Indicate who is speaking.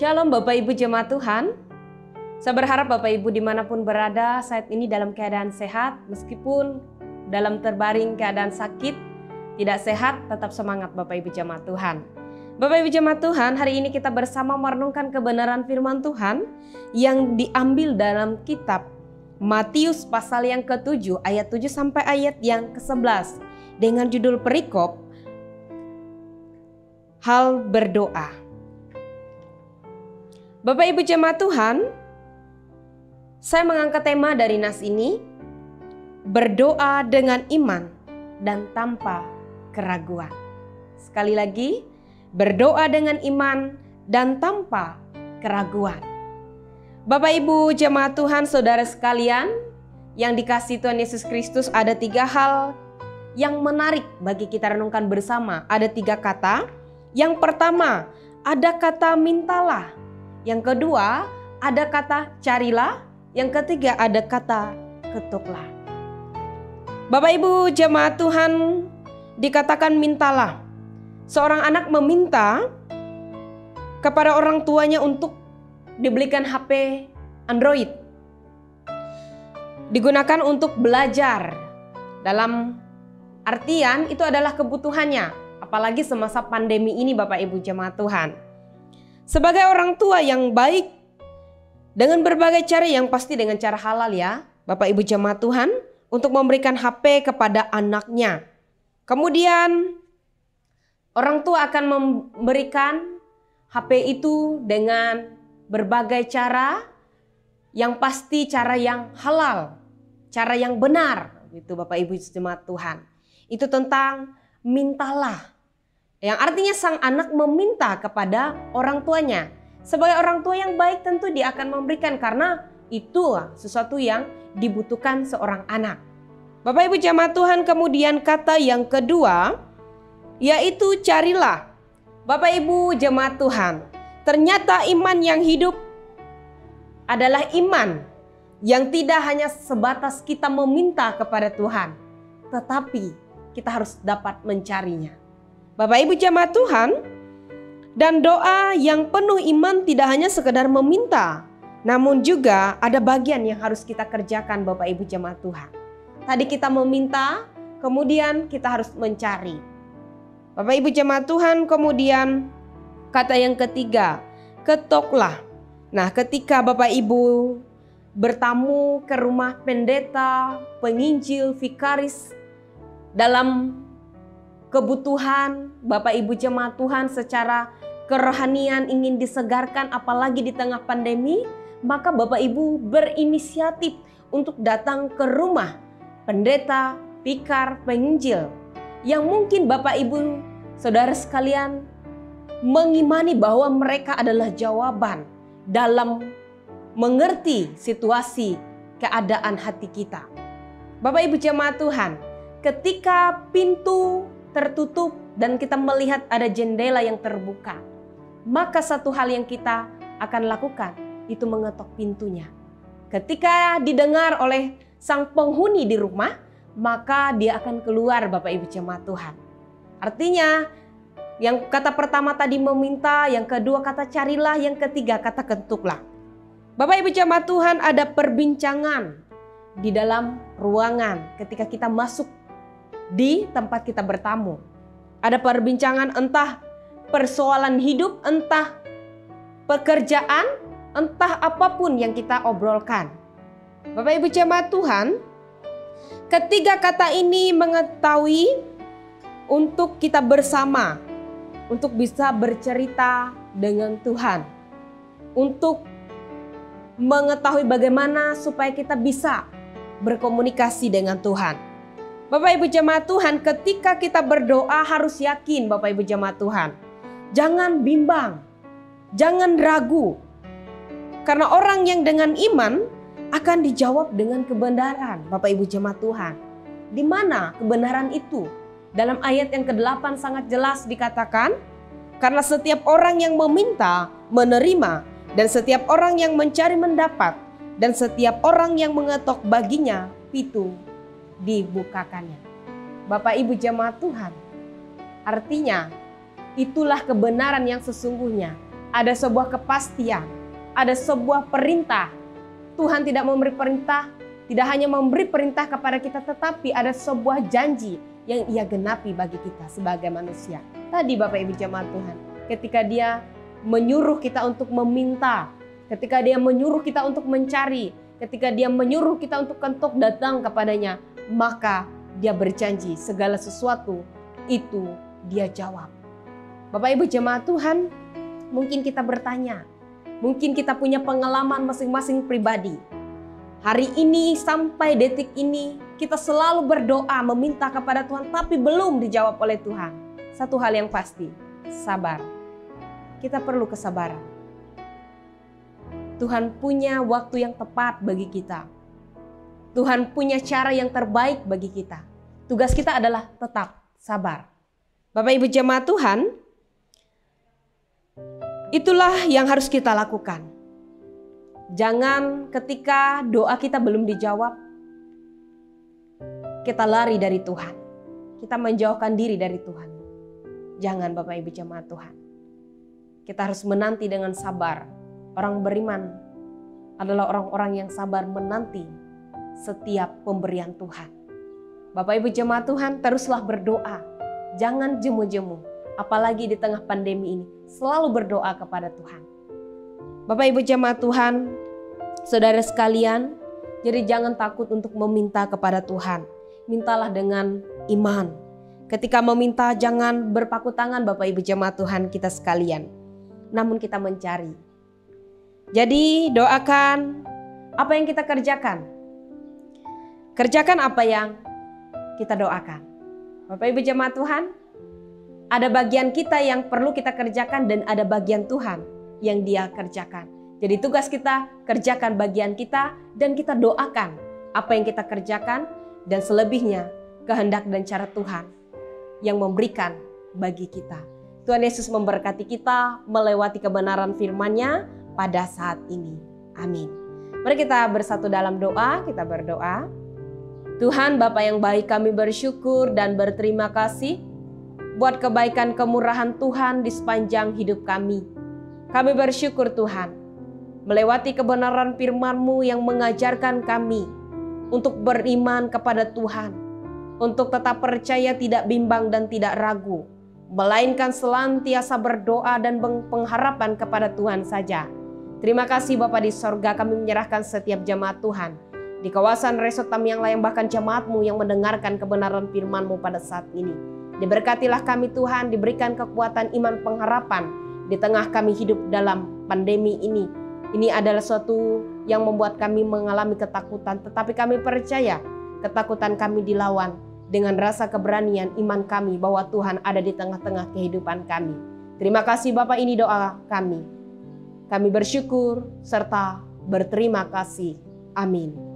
Speaker 1: Shalom Bapak Ibu Jemaat Tuhan. Saya berharap Bapak Ibu dimanapun berada saat ini dalam keadaan sehat, meskipun dalam terbaring keadaan sakit, tidak sehat, tetap semangat Bapak Ibu Jemaat Tuhan. Bapak Ibu Jemaat Tuhan, hari ini kita bersama merenungkan kebenaran firman Tuhan yang diambil dalam kitab Matius pasal yang ke-7 ayat 7 sampai ayat yang ke-11 dengan judul perikop Hal Berdoa. Bapak Ibu Jemaat Tuhan, saya mengangkat tema dari nas ini, berdoa dengan iman dan tanpa keraguan. Sekali lagi, berdoa dengan iman dan tanpa keraguan. Bapak Ibu Jemaat Tuhan, saudara sekalian yang dikasihi Tuhan Yesus Kristus, ada 3 hal yang menarik bagi kita renungkan bersama. Ada 3 kata. Yang pertama, ada kata mintalah. Yang kedua, ada kata carilah. Yang ketiga, ada kata ketuklah. Bapak Ibu Jemaat Tuhan, dikatakan mintalah. Seorang anak meminta kepada orang tuanya untuk dibelikan HP Android. Digunakan untuk belajar. Dalam artian itu adalah kebutuhannya. Apalagi semasa pandemi ini Bapak Ibu Jemaat Tuhan. Sebagai orang tua yang baik, dengan berbagai cara, yang pasti dengan cara halal ya Bapak Ibu Jemaat Tuhan, untuk memberikan HP kepada anaknya. Kemudian orang tua akan memberikan HP itu dengan berbagai cara, yang pasti cara yang halal, cara yang benar gitu Bapak Ibu Jemaat Tuhan. Itu tentang mintalah. Yang artinya sang anak meminta kepada orang tuanya. Sebagai orang tua yang baik tentu dia akan memberikan, karena itu sesuatu yang dibutuhkan seorang anak. Bapak Ibu Jemaat Tuhan, kemudian kata yang kedua yaitu carilah. Bapak Ibu Jemaat Tuhan, ternyata iman yang hidup adalah iman yang tidak hanya sebatas kita meminta kepada Tuhan, tetapi kita harus dapat mencarinya. Bapak Ibu Jemaat Tuhan, dan doa yang penuh iman tidak hanya sekedar meminta, namun juga ada bagian yang harus kita kerjakan Bapak Ibu Jemaat Tuhan. Tadi kita meminta, kemudian kita harus mencari. Bapak Ibu Jemaat Tuhan, kemudian kata yang ketiga, ketoklah. Nah, ketika Bapak Ibu bertamu ke rumah pendeta, penginjil, vikaris, dalam kebutuhan Bapak Ibu Jemaat Tuhan secara kerohanian ingin disegarkan, apalagi di tengah pandemi, maka Bapak Ibu berinisiatif untuk datang ke rumah pendeta, vikar, penginjil, yang mungkin Bapak Ibu saudara sekalian mengimani bahwa mereka adalah jawaban dalam mengerti situasi keadaan hati kita. Bapak Ibu Jemaat Tuhan, ketika pintu tertutup dan kita melihat ada jendela yang terbuka, maka satu hal yang kita akan lakukan itu mengetok pintunya. Ketika didengar oleh sang penghuni di rumah, maka dia akan keluar Bapak Ibu Jemaat Tuhan. Artinya yang kata pertama tadi meminta, yang kedua kata carilah, yang ketiga kata ketuklah. Bapak Ibu Jemaat Tuhan, ada perbincangan di dalam ruangan ketika kita masuk di tempat kita bertamu. Ada perbincangan, entah persoalan hidup, entah pekerjaan, entah apapun yang kita obrolkan. Bapak Ibu Jemaat Tuhan, ketiga kata ini mengetahui untuk kita bersama, untuk bisa bercerita dengan Tuhan, untuk mengetahui bagaimana supaya kita bisa berkomunikasi dengan Tuhan. Bapak Ibu Jemaat Tuhan, ketika kita berdoa harus yakin Bapak Ibu Jemaat Tuhan. Jangan bimbang, jangan ragu. Karena orang yang dengan iman akan dijawab dengan kebenaran Bapak Ibu Jemaat Tuhan. Di mana kebenaran itu? Dalam ayat yang ke-8 sangat jelas dikatakan, karena setiap orang yang meminta menerima, dan setiap orang yang mencari mendapat, dan setiap orang yang mengetok baginya pintu dibukakannya. Bapak Ibu Jemaat Tuhan, artinya itulah kebenaran yang sesungguhnya. ada sebuah kepastian, ada sebuah perintah. Tuhan tidak memberi perintah, tidak hanya memberi perintah kepada kita, tetapi ada sebuah janji yang Ia genapi bagi kita sebagai manusia. Tadi Bapak Ibu jemaat Tuhan, ketika Dia menyuruh kita untuk meminta, ketika Dia menyuruh kita untuk mencari, ketika Dia menyuruh kita untuk ketuk datang kepadanya, maka Dia berjanji segala sesuatu itu Dia jawab. Bapak Ibu jemaat Tuhan, mungkin kita bertanya, mungkin kita punya pengalaman masing-masing pribadi. Hari ini sampai detik ini kita selalu berdoa meminta kepada Tuhan tapi belum dijawab oleh Tuhan. Satu hal yang pasti, sabar. Kita perlu kesabaran. Tuhan punya waktu yang tepat bagi kita. Tuhan punya cara yang terbaik bagi kita. Tugas kita adalah tetap sabar. Bapak Ibu jemaat Tuhan, itulah yang harus kita lakukan. Jangan ketika doa kita belum dijawab, kita lari dari Tuhan. Kita menjauhkan diri dari Tuhan. Jangan Bapak Ibu jemaat Tuhan. Kita harus menanti dengan sabar. Orang beriman adalah orang-orang yang sabar menanti setiap pemberian Tuhan. Bapak Ibu jemaat Tuhan, teruslah berdoa. Jangan jemu-jemu. Apalagi di tengah pandemi ini, selalu berdoa kepada Tuhan. Bapak Ibu jemaat Tuhan, saudara sekalian, jadi jangan takut untuk meminta kepada Tuhan. Mintalah dengan iman. Ketika meminta jangan berpaku tangan Bapak Ibu jemaat Tuhan kita sekalian. Namun kita mencari. Jadi doakan apa yang kita kerjakan. Kerjakan apa yang kita doakan. Bapak Ibu jemaat Tuhan, ada bagian kita yang perlu kita kerjakan dan ada bagian Tuhan yang Dia kerjakan. Jadi tugas kita, kerjakan bagian kita dan kita doakan apa yang kita kerjakan dan selebihnya kehendak dan cara Tuhan yang memberikan bagi kita. Tuhan Yesus memberkati kita melewati kebenaran firman-Nya pada saat ini. Amin. Mari kita bersatu dalam doa, kita berdoa. Tuhan Bapa yang baik, kami bersyukur dan berterima kasih buat kebaikan kemurahan Tuhan di sepanjang hidup kami. Kami bersyukur Tuhan, melewati kebenaran firman-Mu yang mengajarkan kami untuk beriman kepada Tuhan, untuk tetap percaya, tidak bimbang dan tidak ragu, melainkan senantiasa berdoa dan pengharapan kepada Tuhan saja. Terima kasih Bapa di sorga, kami menyerahkan setiap jemaat Tuhan di kawasan Resort Tamiang Layang, bahkan jemaat-Mu yang mendengarkan kebenaran firman-Mu pada saat ini. Diberkatilah kami Tuhan, diberikan kekuatan iman pengharapan di tengah kami hidup dalam pandemi ini. Ini adalah suatu yang membuat kami mengalami ketakutan, tetapi kami percaya ketakutan kami dilawan dengan rasa keberanian iman kami bahwa Tuhan ada di tengah-tengah kehidupan kami. Terima kasih Bapak, ini doa kami. Kami bersyukur serta berterima kasih. Amin.